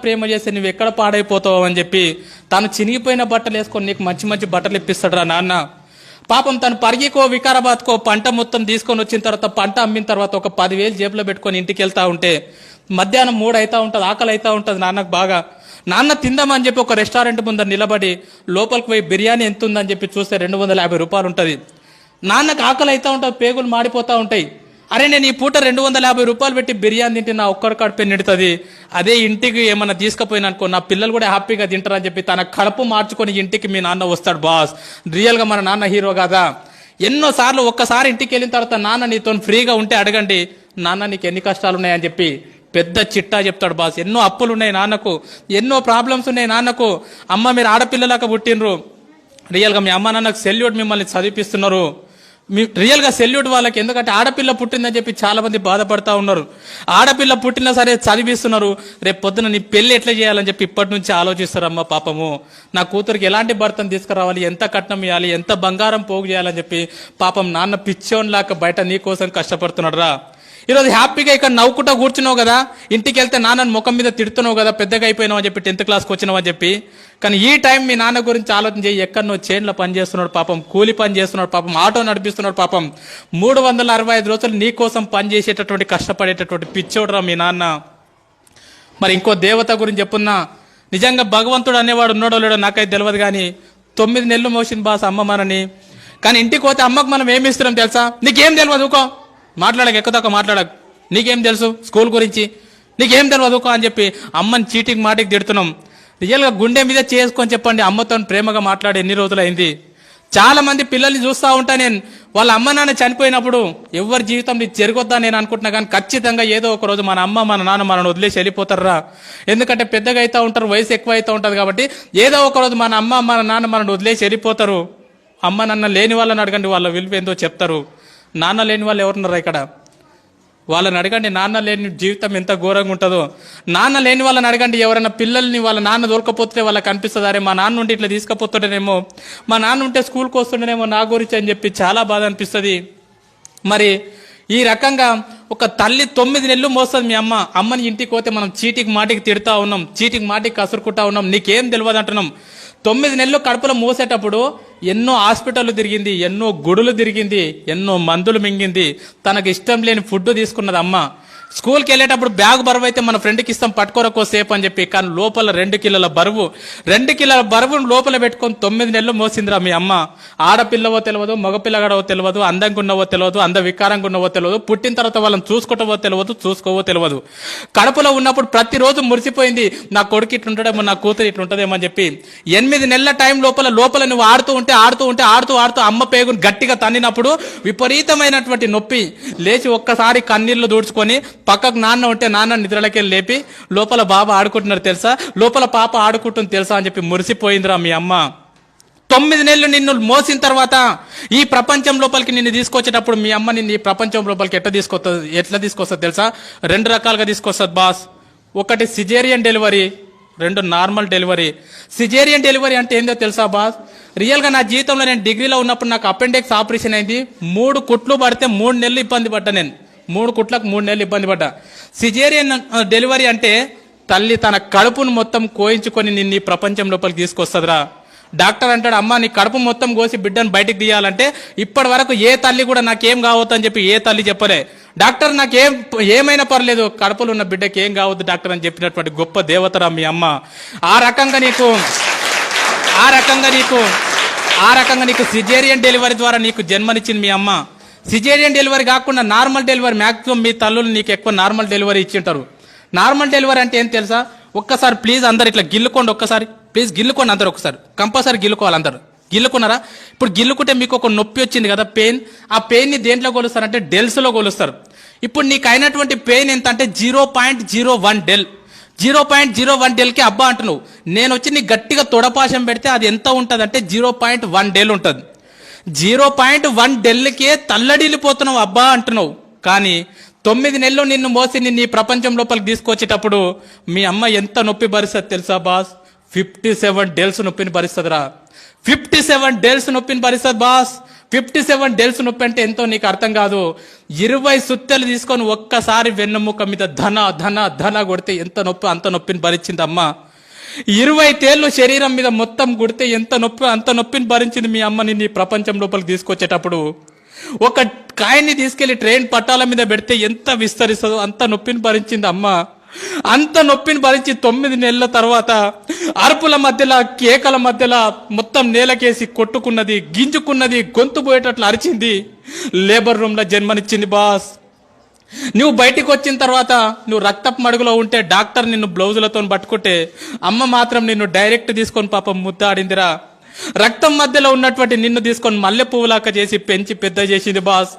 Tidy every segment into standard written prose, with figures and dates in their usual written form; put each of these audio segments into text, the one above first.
ప్రేమ చేస్తే నువ్వు ఎక్కడ పాడైపోతావు అని చెప్పి తను చినిగిపోయిన బట్టలు వేసుకొని నీకు మంచి మంచి బట్టలు ఇప్పిస్తాడురా నాన్న. పాపం తను పరిగికో వికారాబాద్కో పంట మొత్తం తీసుకొని వచ్చిన తర్వాత పంట అమ్మిన తర్వాత ఒక 10,000 జేబులో పెట్టుకొని ఇంటికి వెళ్తా ఉంటే మధ్యాహ్నం 3 అవుతా ఉంటుంది, ఆకలి అవుతా ఉంటుంది నాన్నకు బాగా. నాన్న తిందామని చెప్పి ఒక రెస్టారెంట్ ముందర నిలబడి లోపలికి పోయి బిర్యానీ ఎంత ఉందని చెప్పి చూస్తే 250 రూపాయలు ఉంటుంది. నాన్నకు ఆకలి అవుతా ఉంటుంది, పేగులు మాడిపోతూ ఉంటాయి. అరే నేను ఈ పూట 250 రూపాయలు పెట్టి బిర్యానీ తింటే నా ఒక్కరి కడుపు నిండుతుంది, అదే ఇంటికి ఏమన్నా తీసుకుపోయినా అనుకో నా పిల్లలు కూడా హ్యాపీగా తింటారని చెప్పి తన కడుపు మార్చుకొని ఇంటికి మీ నాన్న వస్తాడు బాస్. రియల్గా మన నాన్న హీరో కదా. ఎన్నోసార్లు ఒక్కసారి ఇంటికి వెళ్ళిన తర్వాత నాన్న నీతో ఫ్రీగా ఉంటే అడగండి, నాన్న నీకు ఎన్ని కష్టాలు ఉన్నాయని చెప్పి పెద్ద చిట్టా చెప్తాడు బాస్. ఎన్నో అప్పులు ఉన్నాయి నాన్నకు, ఎన్నో ప్రాబ్లమ్స్ ఉన్నాయి నాన్నకు. అమ్మ మీరు ఆడపిల్లలాగా పుట్టినరు, రియల్గా మీ అమ్మ నాన్నకు సెల్యూట్, మిమ్మల్ని చదివిపిస్తున్నారు. రియల్గా సెల్యూట్ వాళ్ళకి. ఎందుకంటే ఆడపిల్ల పుట్టిందని చెప్పి చాలా మంది బాధపడతా ఉన్నారు. ఆడపిల్ల పుట్టినా సరే చదివిస్తున్నారు, రేపు పొద్దున నీ పెళ్లి ఎట్లా చేయాలని చెప్పి ఇప్పటి నుంచి ఆలోచిస్తారు. అమ్మ పాపము నా కూతురికి ఎలాంటి భర్తను తీసుకురావాలి, ఎంత కట్నం ఇవ్వాలి, ఎంత బంగారం పోగు చేయాలని చెప్పి పాపం నాన్న పిచ్చోన్లాగా బయట నీ కోసం కష్టపడుతున్నాడు రా. ఈరోజు హ్యాపీగా ఇక్కడ నవ్వుకుంటా కూర్చున్నావు కదా, ఇంటికి వెళ్తే నాన్నని ముఖం మీద తిడుతున్నావు కదా, పెద్దగా అయిపోయినావు అని చెప్పి 10th క్లాస్కి వచ్చినావు అని చెప్పి. కానీ ఈ టైం మీ నాన్న గురించి ఆలోచన చేయి. ఎక్కడనో చైన్లో పని చేస్తున్నాడు పాపం, కూలి పని చేస్తున్నాడు పాపం, ఆటో నడిపిస్తున్నాడు పాపం. 365 రోజులు నీ కోసం పని చేసేటటువంటి కష్టపడేటటువంటి పిచ్చోడురా మీ నాన్న. మరి ఇంకో దేవత గురించి చెప్పున్నా, నిజంగా భగవంతుడు అనేవాడు ఉన్నాడో లేడో నాకైతే తెలియదు, కానీ 9 నెలలు మోసిన బాస్ అమ్మ మనని. కానీ ఇంటికి పోతే అమ్మకు మనం ఏమి ఇస్తున్నాం తెలుసా? నీకేం తెలియదు ఊకో, మాట్లాడక ఎక్కువ మాట్లాడక, నీకేం తెలుసు స్కూల్ గురించి, నీకేం తెలియదు ఊకో అని చెప్పి అమ్మని చీటికి మాటికి తిడుతున్నాం. రియల్గా గుండె మీద చేసుకొని చెప్పండి, అమ్మతో ప్రేమగా మాట్లాడి ఎన్ని రోజులు అయింది. చాలా మంది పిల్లల్ని చూస్తూ ఉంటా నేను, వాళ్ళ అమ్మ నాన్న చనిపోయినప్పుడు ఎవరి జీవితంలో జరగొద్దా నేను అనుకుంటున్నా, కానీ ఖచ్చితంగా ఏదో ఒక రోజు మన అమ్మ మన నాన్న మనల్ని వదిలేసి వెళ్ళిపోతారా. ఎందుకంటే పెద్దగా అవుతూ ఉంటారు, వయసు ఎక్కువ అవుతూ ఉంటుంది కాబట్టి ఏదో ఒక రోజు మన అమ్మ మన నాన్న మనల్ని వదిలేసి వెళ్ళిపోతారు. అమ్మ నాన్న లేని వాళ్ళని అడగండి, వాళ్ళ విలువ ఏందో చెప్తారు. నాన్న లేని వాళ్ళు ఎవరున్నారా ఇక్కడ? వాళ్ళని అడగండి, నాన్న లేని జీవితం ఎంత ఘోరంగా ఉంటుందో. నాన్న లేని వాళ్ళని అడగండి, ఎవరైనా పిల్లల్ని వాళ్ళ నాన్న దొరకపోతే వాళ్ళకి అనిపిస్తుంది, అరే మా నాన్న ఉంటే ఇట్లా తీసుకుపోతుండేనేమో, మా నాన్న ఉంటే స్కూల్కి వస్తుండేనేమో నా గురించి అని చెప్పి చాలా బాధ అనిపిస్తుంది. మరి ఈ రకంగా ఒక తల్లి 9 నెలలు మోస్తుంది మీ అమ్మ. అమ్మని ఇంటికి పోతే మనం చీటికి మాటికి తిడతా ఉన్నాం, చీటికి మాటికి కసురుకుంటా ఉన్నాం, నీకేం తెలియదు అంటున్నాం. 9 నెలలు కడుపులో మోసేటప్పుడు ఎన్నో హాస్పిటళ్ళు తిరిగింది, ఎన్నో గుడులు తిరిగింది, ఎన్నో మందులు మింగింది, తనకు ఇష్టం లేని ఫుడ్ తీసుకున్నది అమ్మ. స్కూల్కి వెళ్ళేటప్పుడు బ్యాగ్ బరువు అయితే మన ఫ్రెండ్కి ఇస్తాం పట్టుకోరకో సేపు అని చెప్పి, కానీ లోపల 2 కిలోల బరువు, 2 కిలోల బరువును లోపల పెట్టుకొని 9 నెలలు మోసిందిరా మీ అమ్మ. ఆడపిల్లవో తెలియదు, మగపిల్లగాడవో తెలియదు, అందంగా ఉన్నవో తెలియదు, వికారంగా ఉన్నవో తెలియదు, పుట్టిన తర్వాత వాళ్ళని చూసుకుంటావో తెలియదు, చూసుకోవో తెలియదు. కడుపులో ఉన్నప్పుడు ప్రతిరోజు మురిసిపోయింది, నా కొడుకు ఇట్లుంటాడేమో, నా కూతురు ఇట్లుంటుందేమో అని చెప్పి. 8 నెలల టైం లోపల నువ్వు ఆడుతూ ఉంటే అమ్మ పేగును గట్టిగా తన్నినప్పుడు విపరీతమైనటువంటి నొప్పి. లేచి ఒక్కసారి కన్నీళ్లు దూడ్చుకొని పక్కకు నాన్న ఉంటే నాన్న నిద్రలకెళ్ళి లేపి, లోపల బాబా ఆడుకుంటున్నారు తెలుసా, లోపల పాప ఆడుకుంటుంది తెలుసా అని చెప్పి మురిసిపోయిందిరా మీ అమ్మ. 9 నెలలు నిన్ను మోసిన తర్వాత ఈ ప్రపంచం లోపలికి నిన్ను తీసుకొచ్చేటప్పుడు మీ అమ్మ నిన్ను ఈ ప్రపంచం లోపలికి ఎట్లా తీసుకొస్తుంది తెలుసా? 2 రకాలుగా తీసుకొస్తుంది బాస్. ఒకటి caesarean delivery, 2 normal delivery. Caesarean delivery అంటే ఏందో తెలుసా బాస్? రియల్గా నా జీవితంలో నేను డిగ్రీలో ఉన్నప్పుడు నాకు అపెండిక్స్ ఆపరేషన్ అయింది. 3 కుట్లు పడితే 3 నెలలు ఇబ్బంది పడ్డా. నేను 3 కుట్లకు 3 నెలలు ఇబ్బంది పడ్డా. సిజేరియన్ డెలివరీ అంటే తల్లి తన కడుపును మొత్తం కోయించుకొని నిన్ను ఈ ప్రపంచం లోపలికి తీసుకొస్తుందిరా. డాక్టర్ అంటాడు, అమ్మ నీ కడుపు మొత్తం కోసి బిడ్డను బయటికి తీయాలంటే ఇప్పటి వరకు ఏ తల్లి కూడా నాకేం కావద్దు అని చెప్పి ఏ తల్లి చెప్పలే. డాక్టర్ ఏమైనా పర్లేదు, కడుపులో ఉన్న బిడ్డకి ఏం కావద్దు డాక్టర్ అని చెప్పినటువంటి గొప్ప దేవతరా మీ అమ్మ. ఆ రకంగా నీకు సిజేరియన్ డెలివరీ ద్వారా నీకు జన్మనిచ్చింది మీ అమ్మ. సిజేరియన్ డెలివరీ కాకుండా నార్మల్ డెలివరీ, మ్యాక్సిమం మీ తల్లులు నీకు ఎక్కువ నార్మల్ డెలివరీ ఇచ్చింటారు. నార్మల్ డెలివరీ అంటే ఏం తెలుసా? ఒక్కసారి ప్లీజ్ అందరు ఇట్లా గిల్లుకోండి, ఒక్కసారి ప్లీజ్ గిల్లుకోండి అందరు, ఒకసారి కంపల్సరీ గిల్లుకోవాలి అందరు. గిల్లుకున్నారా? ఇప్పుడు గిల్లుకుంటే మీకు ఒక నొప్పి వచ్చింది కదా, పెయిన్. ఆ పెయిన్ని దేంట్లో కొలుస్తారంటే డెల్స్లో కొలుస్తారు. ఇప్పుడు నీకు అయినటువంటి పెయిన్ ఎంత అంటే 0.01 డెల్. 0.01 డెల్కి అబ్బా అంటున్నావు. నేను వచ్చి నీకు గట్టిగా తొడపాశం పెడితే అది ఎంత ఉంటుంది అంటే 0.1 డెల్ ఉంటుంది. 0.1 డెల్కే తల్లడిల్లిపోతున్నావు అబ్బా అంటున్నావు. కానీ 9 నెలలు నిన్ను మోసి నిన్ను ఈ ప్రపంచం లోపలికి తీసుకొచ్చేటప్పుడు మీ అమ్మ ఎంత నొప్పి భరిస్తుంది తెలుసా బాస్? 57 డేల్స్ నొప్పిని భరిస్తుందిరా. 57 డేల్స్ నొప్పిని భరిస్తుంది బాస్. 57 డెల్స్ నొప్పి అంటే ఎంతో నీకు అర్థం కాదు. 20 సుత్తెలు తీసుకొని ఒక్కసారి వెన్నెముక మీద ధన ధన ధన కొడితే ఎంత నొప్పి, అంత నొప్పిని భరించింది అమ్మ. 20 తేళ్లు శరీరం మీద మొత్తం కొడితే ఎంత నొప్పి, అంత నొప్పిని భరించింది మీ అమ్మని నీ ప్రపంచం లోపలికి తీసుకొచ్చేటప్పుడు. ఒక కాయన్ని తీసుకెళ్లి ట్రైన్ పట్టాల మీద పెడితే ఎంత విస్తరిస్తుందో అంత నొప్పిని భరించింది అమ్మ. అంత నొప్పిని భరించి 9 నెలల తర్వాత అరుపుల మధ్యలో, కేకల మధ్యలో మొత్తం నేలకేసి కొట్టుకున్నది, గింజుకున్నది, గొంతు పోయేటట్లు అరిచింది. లేబర్ రూమ్ లో జన్మనిచ్చింది బాస్. నువ్వు బయటికి వచ్చిన తర్వాత నువ్వు రక్తపు మడుగులో ఉంటే డాక్టర్ నిన్ను బ్లౌజులతో పట్టుకుంటే అమ్మ మాత్రం నిన్ను డైరెక్ట్ తీసుకొని పాపం ముద్దాడిందిరా. రక్తం మధ్యలో ఉన్నటువంటి నిన్ను తీసుకొని మల్లె పువ్వులాక చేసి పెంచి పెద్ద చేసింది బాస్.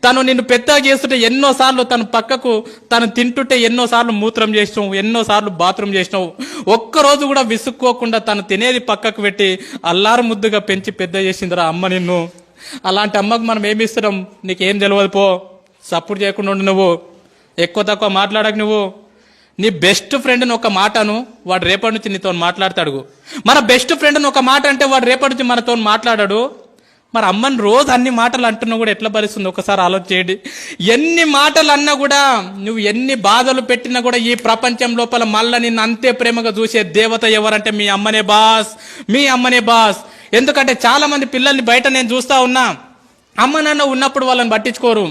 తను నిన్ను పెద్ద చేస్తుంటే ఎన్నోసార్లు తను పక్కకు తను తింటుంటే ఎన్నోసార్లు మూత్రం చేసినావు, ఎన్నోసార్లు బాత్రూమ్ చేసినావు. ఒక్కరోజు కూడా విసుక్కోకుండా తను తినేది పక్కకు పెట్టి అల్లారు ముద్దుగా పెంచి పెద్ద చేసిందిరా అమ్మ నిన్ను. అలాంటి అమ్మకు మనం ఏమి ఇస్తున్నాం? నీకేం తెలియదు పో. సపోర్ట్ చేయకుండా ఉండు. నువ్వు ఎక్కువ తక్కువ మాట్లాడకు. నువ్వు నీ బెస్ట్ ఫ్రెండ్ని ఒక మాటను వాడు రేపటి నుంచి నీతో మాట్లాడతాడు. మన బెస్ట్ ఫ్రెండ్ని ఒక మాట అంటే వాడు రేపటి నుంచి మనతో మాట్లాడాడు. మరి అమ్మని రోజు అన్ని మాటలు అంటున్నా కూడా ఎట్లా భరిస్తుంది ఒకసారి ఆలోచన చేయండి. ఎన్ని మాటలు అన్నా కూడా, నువ్వు ఎన్ని బాధలు పెట్టినా కూడా ఈ ప్రపంచం లోపల మళ్ళా నిన్ను అంతే ప్రేమగా చూసే దేవత ఎవరంటే మీ అమ్మనే బాస్, మీ అమ్మనే బాస్. ఎందుకంటే చాలా మంది పిల్లల్ని బయట నేను చూస్తా ఉన్నా, అమ్మ నాన్న ఉన్నప్పుడు వాళ్ళని పట్టించుకోరు.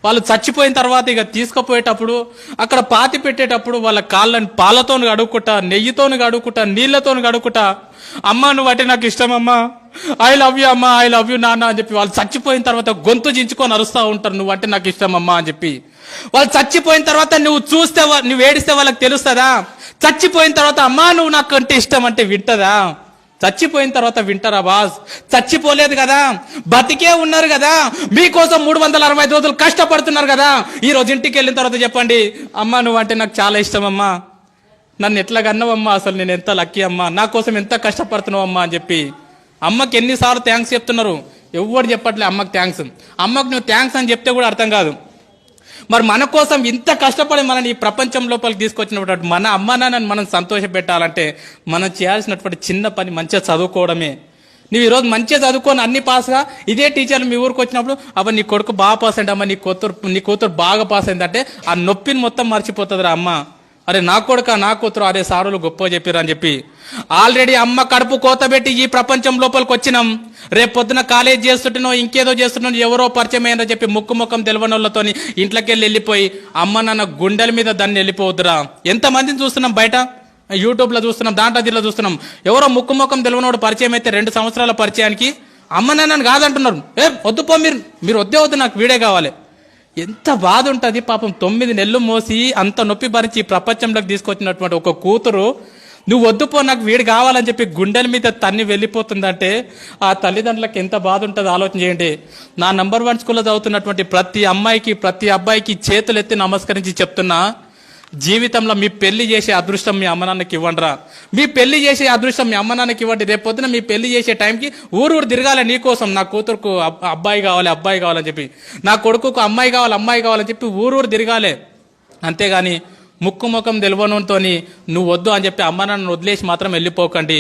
వాళ్ళు చచ్చిపోయిన తర్వాత ఇక తీసుకుపోయేటప్పుడు అక్కడ పాతి పెట్టేటప్పుడు వాళ్ళ కాళ్ళని పాలతో గడుక్కుంటా, నెయ్యితో గడుక్కుంటా, నీళ్లతో గడుక్కుంటా, అమ్మ నువ్వు అంటే నాకు ఇష్టం అమ్మా, ఐ లవ్ యూ అమ్మా, ఐ లవ్ యూ నాన్న అని చెప్పి వాళ్ళు చచ్చిపోయిన తర్వాత గొంతు చించుకొని అరుస్తూ ఉంటారు, నువ్వు అంటే నాకు ఇష్టం అమ్మా అని చెప్పి. వాళ్ళు చచ్చిపోయిన తర్వాత నువ్వు చూస్తే, నువ్వు ఏడిస్తే వాళ్ళకి తెలుస్తుందా? చచ్చిపోయిన తర్వాత అమ్మా నువ్వు నాకు అంటే ఇష్టం అంటే వింటదా? చచ్చిపోయిన తర్వాత వింటారా బాస్? చచ్చిపోలేదు కదా, బతికే ఉన్నారు కదా, మీకోసం 365 రోజులు కష్టపడుతున్నారు కదా. ఈ రోజు ఇంటికి వెళ్ళిన తర్వాత చెప్పండి, అమ్మా నువ్వు అంటే నాకు చాలా ఇష్టం అమ్మా, నన్ను ఎట్లా కన్నావమ్మా, అసలు నేను ఎంత లక్కీ అమ్మా, నా కోసం ఎంత కష్టపడుతున్నావు అమ్మా అని చెప్పి. అమ్మకి ఎన్నిసార్లు థ్యాంక్స్ చెప్తున్నారు, ఎవరు చెప్పట్లే అమ్మకి థ్యాంక్స్. అమ్మకు నువ్వు థ్యాంక్స్ అని చెప్తే కూడా అర్థం కాదు. మరి మన కోసం ఇంత కష్టపడి మనని ఈ ప్రపంచం లోపలికి తీసుకొచ్చినటువంటి మన అమ్మ నాన్నని మనం సంతోష పెట్టాలంటే మనం చేయాల్సినటువంటి చిన్న పని మంచిగా చదువుకోవడమే. నువ్వు ఈరోజు మంచిగా చదువుకొని అన్ని పాస్గా ఇదే టీచర్లు మీ ఊరికి వచ్చినప్పుడు అబ్బా నీ కొడుకు బాగా పాస్ అయింది అమ్మ, నీ కూతురు బాగా పాస్ అయిందంటే ఆ నొప్పిని మొత్తం మర్చిపోతుందిరా అమ్మ. అరే నా కొడుక నా కూతురు, అరే సారులు గొప్ప చెప్పిర్రు అని చెప్పి. ఆల్రెడీ అమ్మ కడుపు కోతబెట్టి ఈ ప్రపంచం లోపలికి వచ్చినాం. రేపు పొద్దున కాలేజ్ చేస్తుంటేనో ఇంకేదో చేస్తుంటో ఎవరో పరిచయం అయ్యారో చెప్పి ముఖం తెలవని వాళ్ళతో ఇంట్లోకి వెళ్ళిపోయి అమ్మ నాన్న గుండెల మీద దాన్ని వెళ్ళిపోవద్దురా. ఎంతమందిని చూస్తున్నాం బయట, యూట్యూబ్లో చూస్తున్నాం, దాంట్లో దీంట్లో చూస్తున్నాం. ఎవరో ముఖం తెలియనోడు పరిచయం అయితే 2 సంవత్సరాల పరిచయానికి అమ్మ నాన్నని కాదంటున్నారు. వద్దుపో, మీరు వద్దు, నాకు వీడే కావాలి. ఎంత బాధ ఉంటుంది పాపం. 9 నెలలు మోసి అంత నొప్పి భరించి ఈ ప్రపంచంలోకి తీసుకొచ్చినటువంటి ఒక కూతురు నువ్వు వద్దుపో నాకు వీడు కావాలని చెప్పి గుండెల మీద తన్ని వెళ్ళిపోతుందంటే ఆ తల్లిదండ్రులకు ఎంత బాధ ఉంటుందో ఆలోచన చేయండి. నా నంబర్ 1 స్కూల్లో చదువుతున్నటువంటి ప్రతి అమ్మాయికి ప్రతి అబ్బాయికి చేతులు ఎత్తి నమస్కరించి చెప్తున్నా, జీవితంలో మీ పెళ్లి చేసే అదృష్టం మీ అమ్మ నాన్నకి ఇవ్వండిరా. మీ పెళ్లి చేసే అదృష్టం మీ అమ్మ నాన్నకి ఇవ్వండి. రేపు పొద్దున మీ పెళ్లి చేసే టైంకి ఊరు తిరగాలి నీకోసం, నా కూతురుకు అబ్బాయి కావాలని చెప్పి, నా కొడుకుకు అమ్మాయి కావాలని చెప్పి ఊరు తిరగాలి. అంతేగాని ముఖం తెలియనుతో నువ్వు వద్దు అని చెప్పి అమ్మ నాన్నను వదిలేసి మాత్రం వెళ్ళిపోకండి.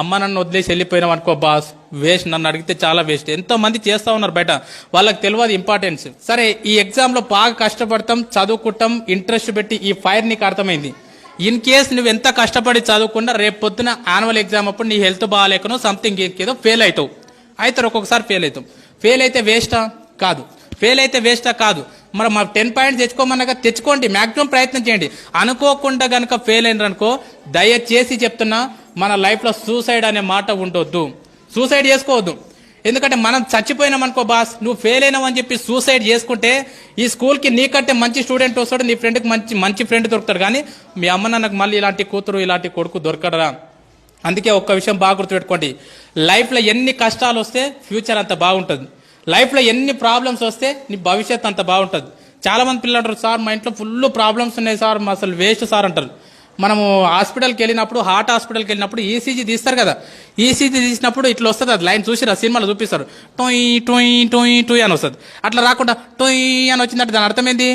అమ్మ నన్ను వదిలేసి వెళ్ళిపోయినాం అనుకో బాస్, వేస్ట్. నన్ను అడిగితే చాలా వేస్ట్. ఎంతో మంది చేస్తూ ఉన్నారు బయట, వాళ్ళకి తెలియదు ఇంపార్టెన్స్. సరే ఈ ఎగ్జామ్లో బాగా కష్టపడతాం, చదువుకుంటాం, ఇంట్రెస్ట్ పెట్టి ఈ ఫైర్ నీకు అర్థమైంది. ఇన్ కేస్ నువ్వు ఎంత కష్టపడి చదువుకున్నా రేపు పొద్దున యాన్యువల్ ఎగ్జామ్ అప్పుడు నీ హెల్త్ బాగాలేకనో సంథింగ్ ఏదో ఫెయిల్ అవుతావు. ఒక్కొక్కసారి ఫెయిల్ అవుతాం. ఫెయిల్ అయితే వేస్టా? కాదు. మరి మా 10 పాయింట్స్ తెచ్చుకోమన్నాక తెచ్చుకోండి, మ్యాక్సిమం ప్రయత్నం చేయండి. అనుకోకుండా కనుక ఫెయిల్ అయినారనుకో, దయచేసి చెప్తున్నా, మన లైఫ్లో సూసైడ్ అనే మాట ఉండొద్దు. సూసైడ్ చేసుకోవద్దు. ఎందుకంటే మనం చచ్చిపోయినాం అనుకో బాస్, నువ్వు ఫెయిల్ అయినావు అని చెప్పి సూసైడ్ చేసుకుంటే ఈ స్కూల్కి నీకంటే మంచి స్టూడెంట్ వస్తాడు, నీ ఫ్రెండ్కి మంచి ఫ్రెండ్ దొరుకుతాడు. కానీ మీ అమ్మ నాన్నకు మళ్ళీ ఇలాంటి కూతురు ఇలాంటి కొడుకు దొరకడరా. అందుకే ఒక్క విషయం బాగా గుర్తుపెట్టుకోండి, లైఫ్లో ఎన్ని కష్టాలు వస్తే ఫ్యూచర్ అంత బాగుంటుంది. లైఫ్లో ఎన్ని ప్రాబ్లమ్స్ వస్తే నీ భవిష్యత్ అంత బాగుంటుంది. చాలా మంది పిల్లలు అంటారు, సార్ మా ఇంట్లో ఫుల్ ప్రాబ్లమ్స్ ఉన్నాయి సార్, అసలు వేస్ట్ సార్ అంటారు. మనము హాస్పిటల్కి వెళ్ళినప్పుడు, హార్ట్ హాస్పిటల్కి వెళ్ళినప్పుడు ఈసీజీ తీస్తారు కదా, ఈసీజీ తీసినప్పుడు ఇట్లా వస్తుంది, అది లైన్ చూసిరా, సినిమాలో చూపిస్తారు, టొయ్ టొయ్ టొయ్ టొయ్ అని వస్తుంది. అట్లా రాకుండా టొయ్ అని వచ్చిందంటే దాని అర్థం ఏంది?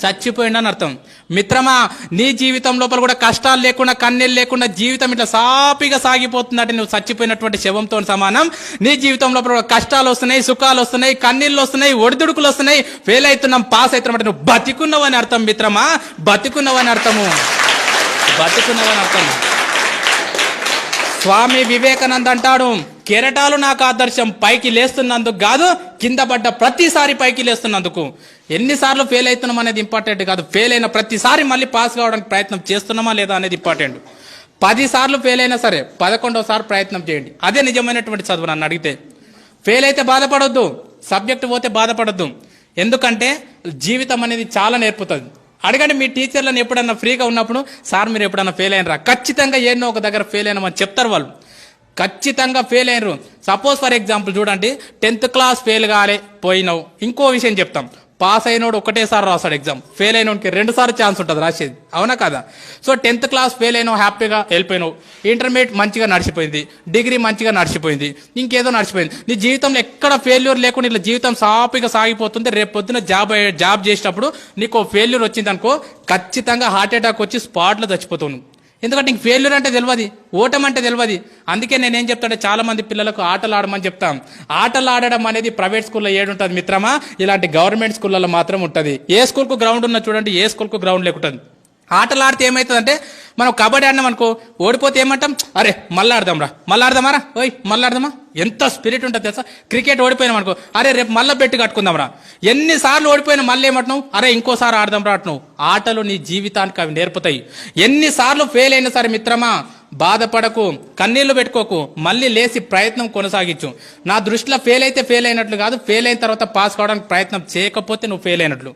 చచ్చిపోయిండని అర్థం. మిత్రమా, నీ జీవితం లోపల కూడా కష్టాలు లేకుండా కన్నీళ్ళు లేకుండా జీవితం ఇట్లా సాపిగా సాగిపోతుందంటే నువ్వు చచ్చిపోయినటువంటి శవంతో సమానం. నీ జీవితం లోపల కూడా కష్టాలు వస్తున్నాయి, సుఖాలు వస్తున్నాయి, కన్నీళ్ళు వస్తున్నాయి, ఒడిదుడుకులు వస్తున్నాయి, ఫెయిల్ అవుతున్నాం, పాస్ అవుతున్నాం అంటే నువ్వు బతికున్నావని అర్థం మిత్రమా, బతికున్నావని అర్థము, బతికున్నావని అర్థం. స్వామి వివేకానంద అంటాడు, కెరటాలు నాకు ఆదర్శం, పైకి లేస్తున్నందుకు కాదు, కింద పడ్డ ప్రతిసారి పైకి లేస్తున్నందుకు. ఎన్నిసార్లు ఫెయిల్ అవుతున్నాం అనేది ఇంపార్టెంట్ కాదు, ఫెయిల్ అయిన ప్రతిసారి మళ్ళీ పాస్ కావడానికి ప్రయత్నం చేస్తున్నామా లేదా అనేది ఇంపార్టెంట్. 10 సార్లు ఫెయిల్ అయినా సరే 11వ ప్రయత్నం చేయండి, అదే నిజమైనటువంటి చదువు. నన్ను అడిగితే ఫెయిల్ అయితే బాధపడొద్దు, సబ్జెక్ట్ పోతే బాధపడొద్దు, ఎందుకంటే జీవితం అనేది చాలా నేర్పుతుంది. అడగండి మీ టీచర్లను, ఎప్పుడన్నా ఫ్రీగా ఉన్నప్పుడు, సార్ మీరు ఎప్పుడన్నా ఫెయిల్ అయినరా? ఖచ్చితంగా ఏదో ఒక దగ్గర ఫెయిల్ అయినామని చెప్తారు వాళ్ళు, ఖచ్చితంగా ఫెయిల్ అయినరు. సపోజ్ ఫర్ ఎగ్జాంపుల్ చూడండి, 10th క్లాస్ ఫెయిల్ కాలే పోయినావు, ఇంకో విషయం చెప్తాం, పాస్ అయినోడు ఒకటేసారి రాస్తాడు ఎగ్జామ్, ఫెయిల్ అయినోడికి 2 సార్లు ఛాన్స్ ఉంటుంది రాసేది, అవునా కదా? సో 10th క్లాస్ ఫెయిల్ అయినావు, హ్యాపీగా వెళ్ళిపోయినావు, ఇంటర్మీడియట్ మంచిగా నడిచిపోయింది, డిగ్రీ మంచిగా నడిచిపోయింది, ఇంకేదో నడిచిపోయింది. నీ జీవితంలో ఎక్కడ ఫెయిల్యూర్ లేకుండా ఇట్లా జీవితం సాఫీగా సాగిపోతుంది. రేపు పొద్దున జాబ్ చేసేటప్పుడు నీకు ఫెయిల్యూర్ వచ్చింది అనుకో, ఖచ్చితంగా హార్ట్ అటాక్ వచ్చి స్పాట్లో చచ్చిపోతావు నువ్వు. ఎందుకంటే నీకు ఫెయిల్యూర్ అంటే తెలియదు, ఓటం అంటే తెలియదు. అందుకే నేనేం చెప్తానంటే చాలా మంది పిల్లలకు ఆటలు ఆడమని చెప్తాం. ఆటలు ఆడడం అనేది ప్రైవేట్ స్కూల్లో ఏడుంటుంది మిత్రమా, ఇలాంటి గవర్నమెంట్ స్కూళ్ళలో మాత్రం ఉంటుంది. ఏ స్కూల్కు గ్రౌండ్ ఉన్నా చూడండి, ఏ స్కూల్కు గ్రౌండ్ లేకుంటుంది. ఆటలు ఆడితే ఏమవుతుందంటే, మనం కబడ్డీ ఆడినాం అనుకో, ఓడిపోతే ఏమంటాం, అరే మళ్ళీ ఆడదాంరా, మళ్ళీ ఆడదామారా, ఓయ్ మళ్ళీ ఆడదామా, ఎంత స్పిరిట్ ఉంటుంది తెలుసా. క్రికెట్ ఓడిపోయినాం అనుకో, అరే రేపు మళ్ళీ బెట్టు కట్టుకుందాంరా. ఎన్నిసార్లు ఓడిపోయినా మళ్ళీ ఏమంటున్నావు, అరే ఇంకోసారి ఆడదాంరా అంటున్నావు. ఆటలు నీ జీవితానికి అవి నేర్పుతాయి. ఎన్నిసార్లు ఫెయిల్ అయినా సరే మిత్రమా, బాధపడకు, కన్నీళ్లు పెట్టుకోకు, మళ్ళీ లేచి ప్రయత్నం కొనసాగించు. నా దృష్టిలో ఫెయిల్ అయితే ఫెయిల్ అయినట్లు కాదు, ఫెయిల్ అయిన తర్వాత పాస్ కావడానికి ప్రయత్నం చేయకపోతే నువ్వు ఫెయిల్ అయినట్లు.